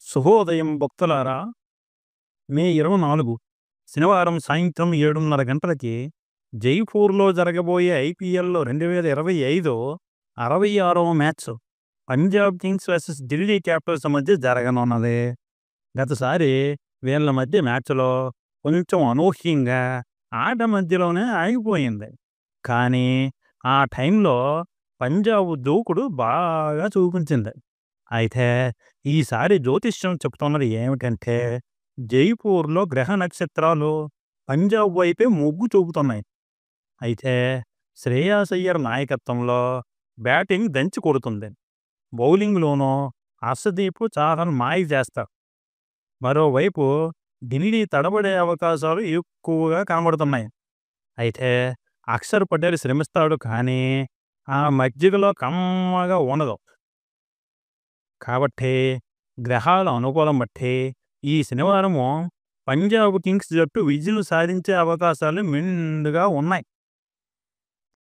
శుభోదయం భక్తులారా! మే 24 శనివారం సాయంత్రం 7:30 గంటలకి జైపూర్‌లో జరగబోయే ఐపీఎల్‌లో 2025 66వ match Punjab Kings versus Delhi Capitals మధ్య జరగనున్నది. గతసారి వీళ్ళ మధ్య మ్యాచ్‌లో కొంచెం అనూహ్యంగా ఆట మధ్యలోనే ఆగిపోయింది. కానీ ఆ టైంలో పంజాబ్ దూకుడు బాగా చూపించింది. అయితే ఈసారి జ్యోతిష్యం చెప్తున్నది ఏమిటంటే, జైపూర్‌లో గ్రహ నక్షత్రాలు పంజాబ్ వైపే మొగ్గు చూపుతున్నాయి. అయితే శ్రేయాస్ అయ్యర్ నాయకత్వంలో బ్యాటింగ్ దంచి కొడుతుంది. బౌలింగ్‌లోనూ హర్షదీప్ చాహల్ మాయ చేస్తారు. మరోవైపు ఢిల్లీ తడబడే అవకాశాలు ఎక్కువగా కనబడుతున్నాయి. అయితే అక్షర్ పటేల్ శ్రమిస్తాడు, కానీ ఆ మజ్జిగలో కమ్మగా ఉండదు. కాబట్టి గ్రహాల అనుకూలం బట్టి ఈ శనివారము పంజాబ్ కింగ్స్ జట్టు విజయం సాధించే అవకాశాలు మెండుగా ఉన్నాయి.